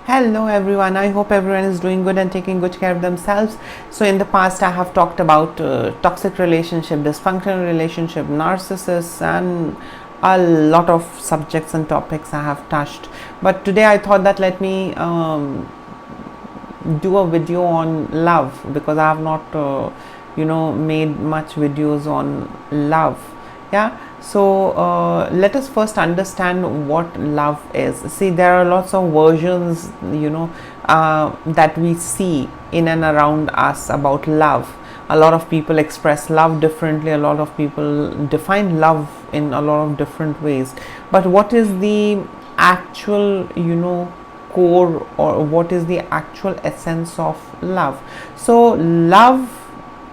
Hello everyone, I hope everyone is doing good and taking good care of themselves. So in the past I have talked about toxic relationship, dysfunctional relationship, narcissists, and a lot of subjects and topics I have touched. But today I thought that let me do a video on love, because I have not made much videos on love. Yeah, so let us first understand what love is. See, there are lots of versions that we see in and around us about love. A lot of people express love differently, a lot of people define love in a lot of different ways. But what is the actual core, or what is the actual essence of love? So love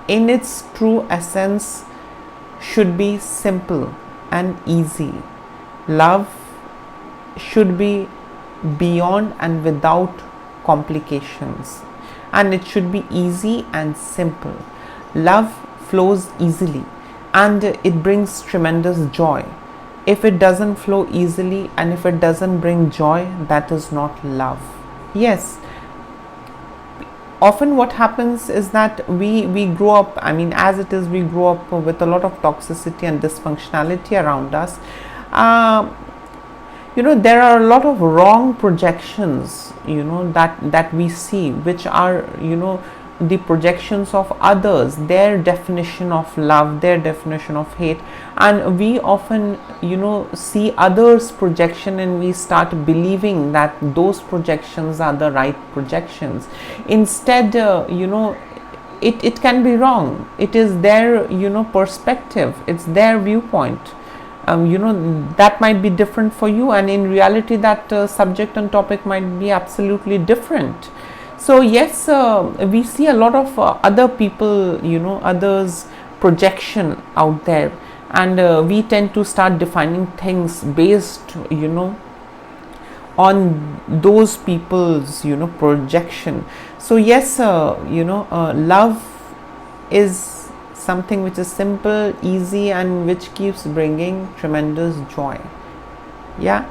in its true essence should be simple and easy. Love should be beyond and without complications, and it should be easy and simple. Love flows easily and it brings tremendous joy. If it doesn't flow easily and if it doesn't bring joy, that is not love. Yes, often what happens is that we grow up, as it is, we grow up with a lot of toxicity and dysfunctionality around us. There are a lot of wrong projections that we see, which are the projections of others, their definition of love, their definition of hate, and we often see others' projection and we start believing that those projections are the right projections. Instead, it can be wrong. It is their perspective, it's their viewpoint. That might be different for you, and in reality that subject and topic might be absolutely different. So yes, we see a lot of other people, others' projection out there, and we tend to start defining things based on those people's projection. So yes, love is something which is simple, easy, and which keeps bringing tremendous joy. Yeah.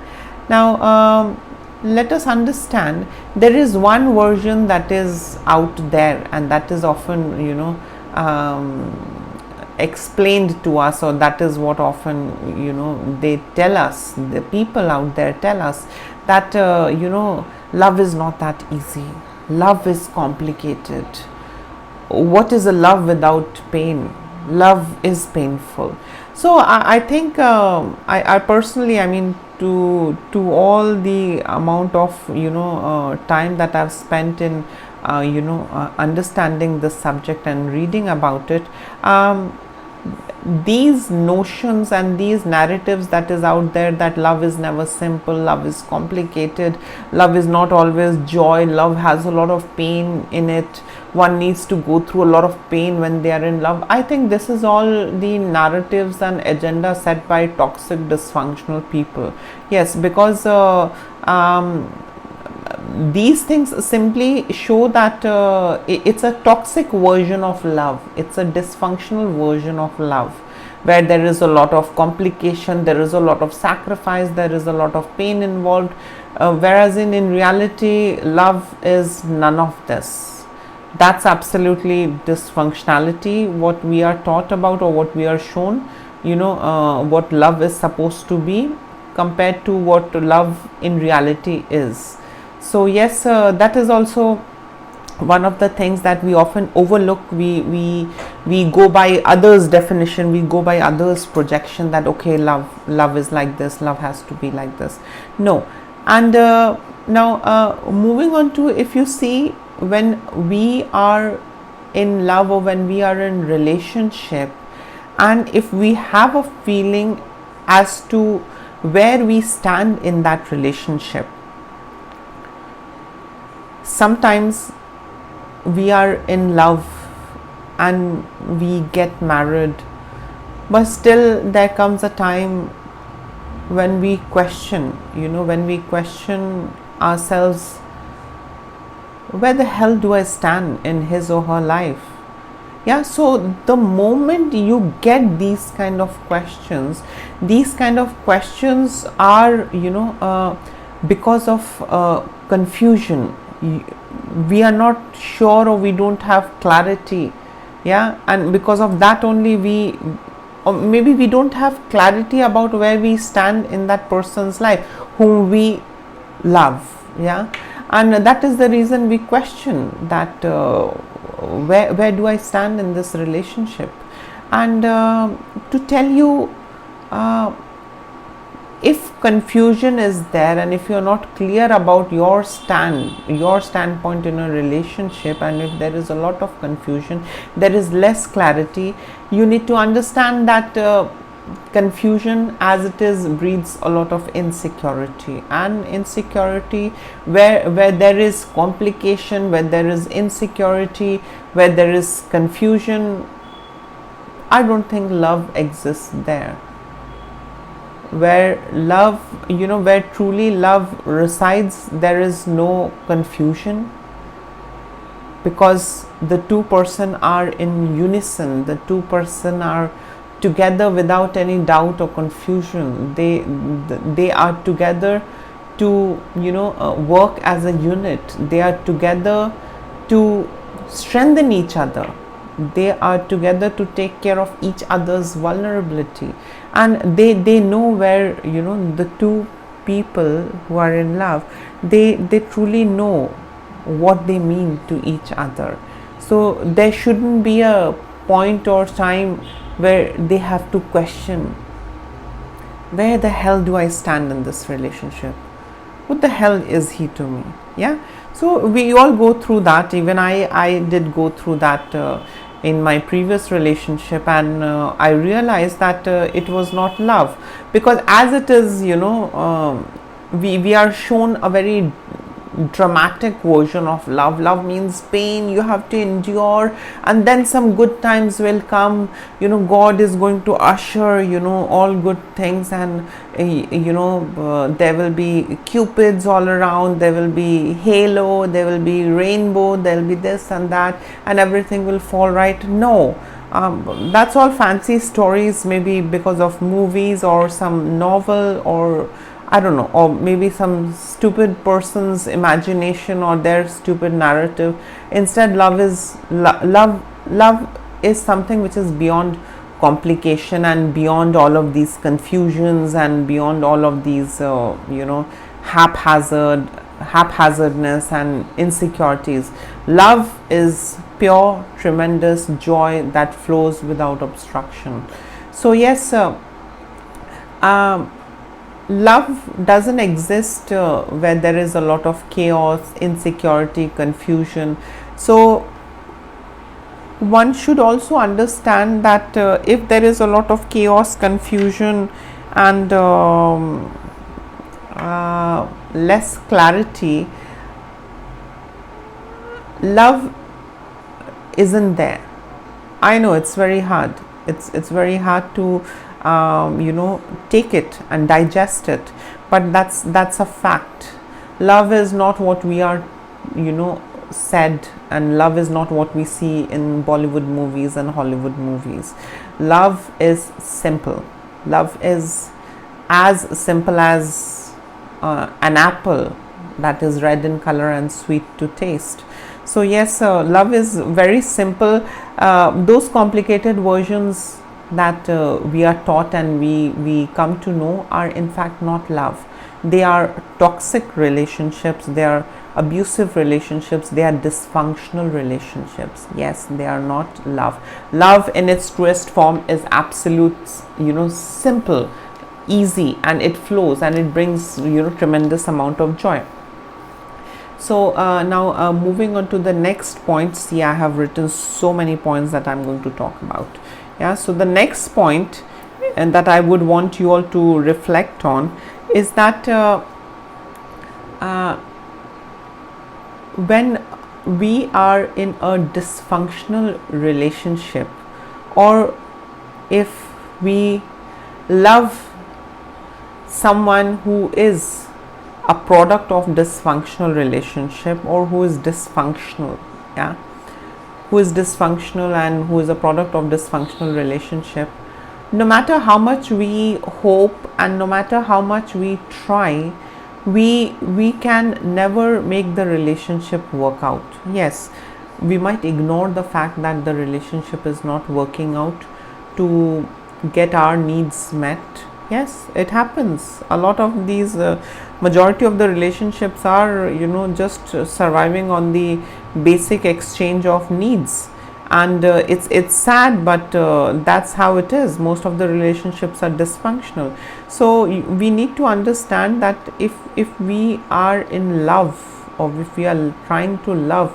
Now let us understand, there is one version that is out there, and that is often explained to us, or that is what often they tell us, the people out there tell us, that love is not that easy, love is complicated. What is a love without pain? Love is painful. So I think I personally, to all the amount of time that I've spent in understanding this subject and reading about it, these notions and these narratives that is out there, that love is never simple, love is complicated, love is not always joy, love has a lot of pain in it, one needs to go through a lot of pain when they are in love. I think this is all the narratives and agenda set by toxic, dysfunctional people. Yes, because these things simply show that it's a toxic version of love, it's a dysfunctional version of love, where there is a lot of complication, there is a lot of sacrifice, there is a lot of pain involved, whereas in reality love is none of this. That's absolutely dysfunctionality, what we are taught about, or what we are shown, what love is supposed to be, compared to what love in reality is. So yes, that is also one of the things that we often overlook. We go by others' definition, we go by others' projection, that okay, love is like this, love has to be like this. No. And now moving on to, if you see, when we are in love or when we are in relationship, and if we have a feeling as to where we stand in that relationship, sometimes we are in love and we get married, but still there comes a time when we question, ourselves, where the hell do I stand in his or her life? Yeah, so the moment you get these kind of questions are because of confusion. We are not sure, or we don't have clarity, yeah, and because of that only we, or maybe we don't have clarity about where we stand in that person's life whom we love, yeah, and that is the reason we question that where do I stand in this relationship. And to tell you, if confusion is there, and if you're not clear about your standpoint in a relationship, and if there is a lot of confusion, there is less clarity, you need to understand that confusion as it is breeds a lot of insecurity, and insecurity where there is complication, where there is insecurity, where there is confusion, I don't think love exists there. Where love, where truly love resides, there is no confusion, because the two person are in unison, the two person are together without any doubt or confusion. They are together to work as a unit. They are together to strengthen each other. They are together to take care of each other's vulnerability, and they know where the two people who are in love, they truly know what they mean to each other. So there shouldn't be a point or time where they have to question, where the hell do I stand in this relationship? What the hell is he to me? Yeah, so we all go through that. Even I did go through that in my previous relationship, and I realized that it was not love, because as it is, we are shown a very dramatic version of love. Love means pain, you have to endure, and then some good times will come. God is going to usher all good things, and there will be cupids all around, there will be halo, there will be rainbow, there will be this and that, and everything will fall right. No, that's all fancy stories, maybe because of movies or some novel, or I don't know, or maybe some stupid person's imagination or their stupid narrative. Instead, love is something which is beyond complication, and beyond all of these confusions, and beyond all of these haphazardness and insecurities. Love is pure, tremendous joy that flows without obstruction. So yes, love doesn't exist where there is a lot of chaos, insecurity, confusion. So one should also understand that if there is a lot of chaos, confusion, and less clarity, love isn't there. I know it's very hard. It's very hard to take it and digest it, but that's a fact. Love is not what we are said, and love is not what we see in Bollywood movies and Hollywood movies. Love is simple. Love is as simple as an apple that is red in color and sweet to taste. So yes, love is very simple. Those complicated versions that we are taught and we come to know are in fact not love. They are toxic relationships, they are abusive relationships, they are dysfunctional relationships. Yes, they are not love. Love in its truest form is absolute, simple, easy, and it flows, and it brings tremendous amount of joy. So now moving on to the next point. See, I have written so many points that I'm going to talk about. Yeah, so the next point and that I would want you all to reflect on is that when we are in a dysfunctional relationship, or if we love someone who is a product of dysfunctional relationship, or who is dysfunctional, yeah, who is dysfunctional and who is a product of dysfunctional relationship, no matter how much we hope and no matter how much we try, we can never make the relationship work out. Yes, we might ignore the fact that the relationship is not working out to get our needs met. Yes, it happens. A lot of these majority of the relationships are, just surviving on the basic exchange of needs, and it's sad, but that's how it is. Most of the relationships are dysfunctional. So we need to understand that if we are in love, or if we are trying to love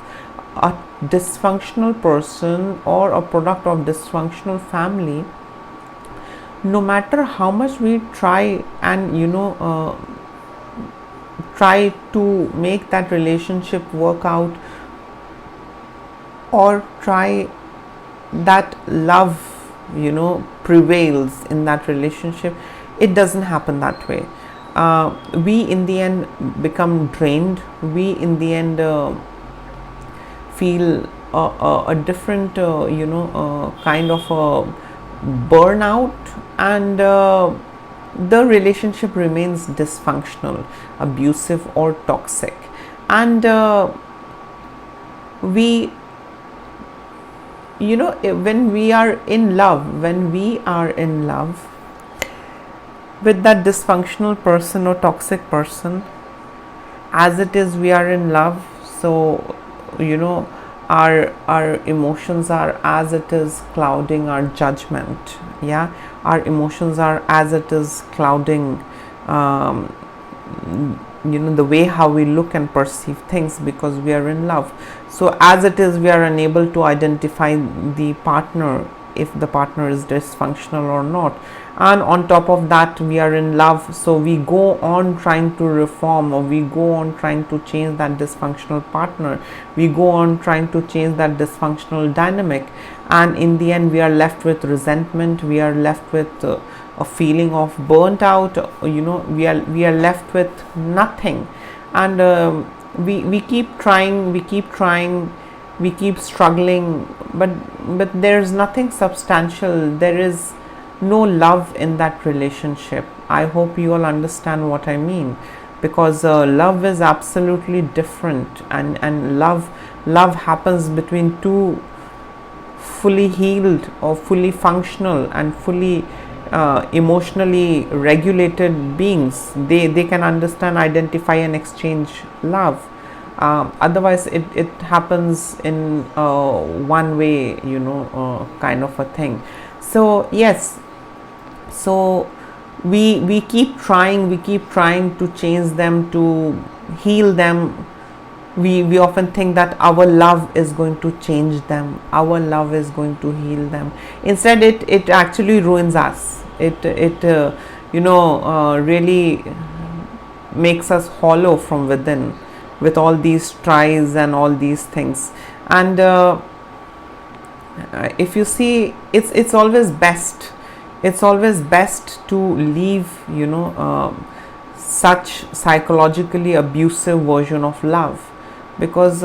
a dysfunctional person or a product of dysfunctional family, no matter how much we try and try to make that relationship work out, or try that love prevails in that relationship, it doesn't happen that way. We in the end become drained. We in the end feel a different kind of a burnout, and the relationship remains dysfunctional, abusive, or toxic. And we when we are in love with that dysfunctional person or toxic person, as it is, we are in love. So our emotions are as it is clouding our judgment. Yeah, our emotions are as it is clouding the way how we look and perceive things, because we are in love. So as it is, we are unable to identify the partner, if the partner is dysfunctional or not. And on top of that, we are in love, so we go on trying to reform, or we go on trying to change that dysfunctional partner, we go on trying to change that dysfunctional dynamic, and in the end we are left with resentment, we are left with a feeling of burnt out, we are left with nothing. And we keep trying, we keep struggling, but there's nothing substantial, there is no love in that relationship. I hope you all understand what I mean, because love is absolutely different, and love happens between two fully healed or fully functional and fully emotionally regulated beings. They can understand, identify, and exchange love. Otherwise it happens in one way, kind of a thing. So yes, so we keep trying to change them, to heal them. We often think that our love is going to change them, our love is going to heal them. Instead it actually ruins us. It really makes us hollow from within, with all these tries and all these things. And if you see, it's always best to leave such psychologically abusive version of love, because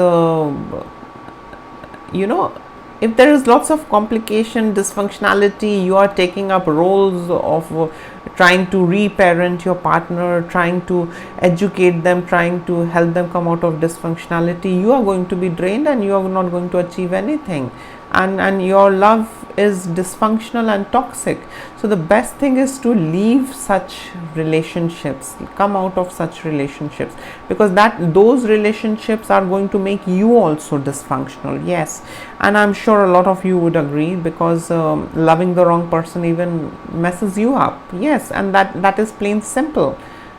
if there is lots of complication, dysfunctionality, you are taking up roles of trying to reparent your partner, trying to educate them, trying to help them come out of dysfunctionality, you are going to be drained and you are not going to achieve anything, and your love is dysfunctional and toxic. So the best thing is to leave such relationships, come out of such relationships, because those relationships are going to make you also dysfunctional. Yes, and I'm sure a lot of you would agree, because loving the wrong person even messes you up. Yes, and that is plain simple.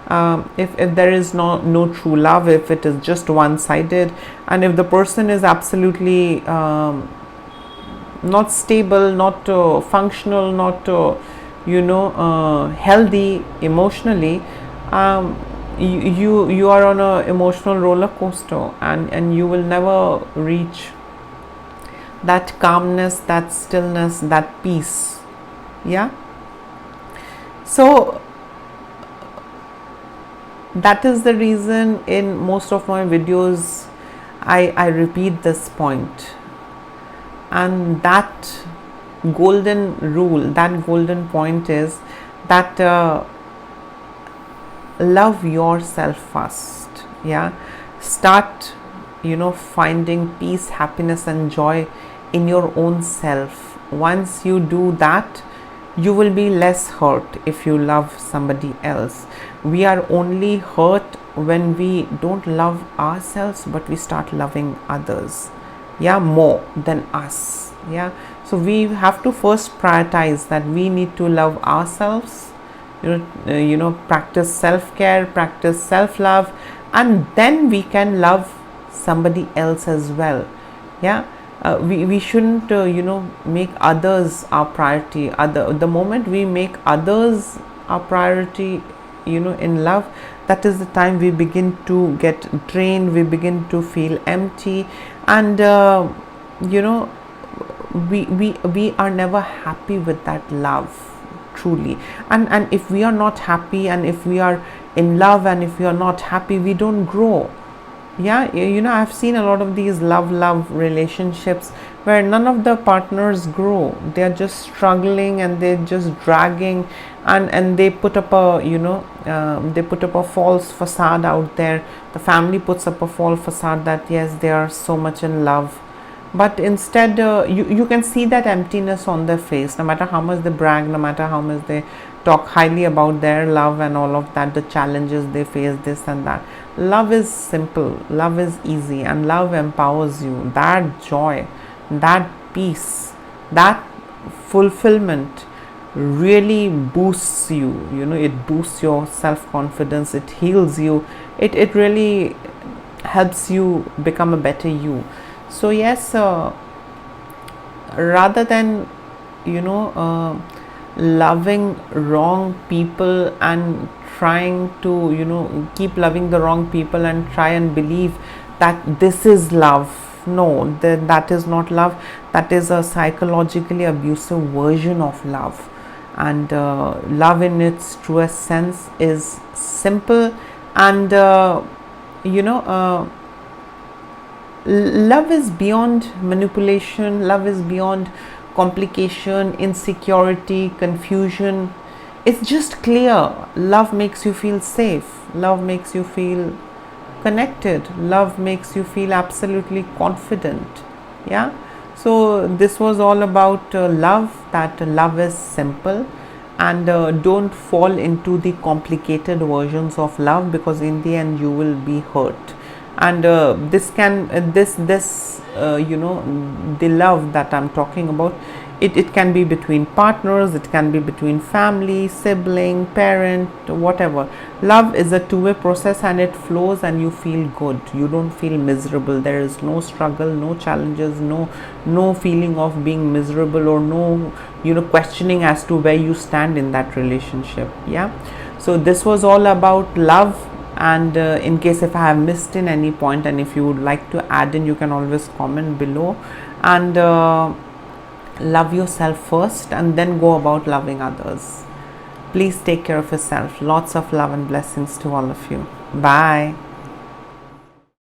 If there is no true love, if it is just one-sided, and if the person is absolutely not stable, not functional, not healthy emotionally, you are on a emotional roller coaster, and you will never reach that calmness, that stillness, that peace. Yeah, so that is the reason in most of my videos I repeat this point. And that golden rule, that golden point is that love yourself first. Yeah, start finding peace, happiness and joy in your own self. Once you do that, you will be less hurt if you love somebody else. We are only hurt when we don't love ourselves, but we start loving others, yeah, more than us. Yeah, so we have to first prioritize that we need to love ourselves, practice self-care, practice self-love, and then we can love somebody else as well. Yeah, we shouldn't make others our priority. The moment we make others our priority, in love, that is the time we begin to get drained, we begin to feel empty, and we are never happy with that love, truly. And if we are not happy, and if we are in love and if we are not happy, we don't grow. Yeah, I've seen a lot of these love relationships where none of the partners grow. They are just struggling and they're just dragging, and they put up a they put up a false facade out there. The family puts up a false facade that yes, they are so much in love, but instead you can see that emptiness on their face. No matter how much they brag, no matter how much they talk highly about their love and all of that, the challenges they face, this and that, love is simple, love is easy, and love empowers you. That joy, that peace, that fulfillment really boosts you. It boosts your self-confidence, it heals you, it really helps you become a better you. So yes, rather than loving wrong people and trying to keep loving the wrong people and try and believe that this is love, no, that is not love. That is a psychologically abusive version of love. And love in its truest sense is simple, and love is beyond manipulation, love is beyond complication, insecurity, confusion. It's just clear. Love makes you feel safe, love makes you feel connected, love makes you feel absolutely confident. Yeah, so this was all about love, that love is simple, and don't fall into the complicated versions of love, because in the end you will be hurt. And the love that I'm talking about, it can be between partners, it can be between family, sibling, parent, whatever. Love is a two-way process, and it flows and you feel good, you don't feel miserable. There is no struggle, no challenges, no feeling of being miserable, or no questioning as to where you stand in that relationship. Yeah, so this was all about love. And in case if I have missed in any point, and if you would like to add in, you can always comment below. And love yourself first, and then go about loving others. Please take care of yourself. Lots of love and blessings to all of you. Bye.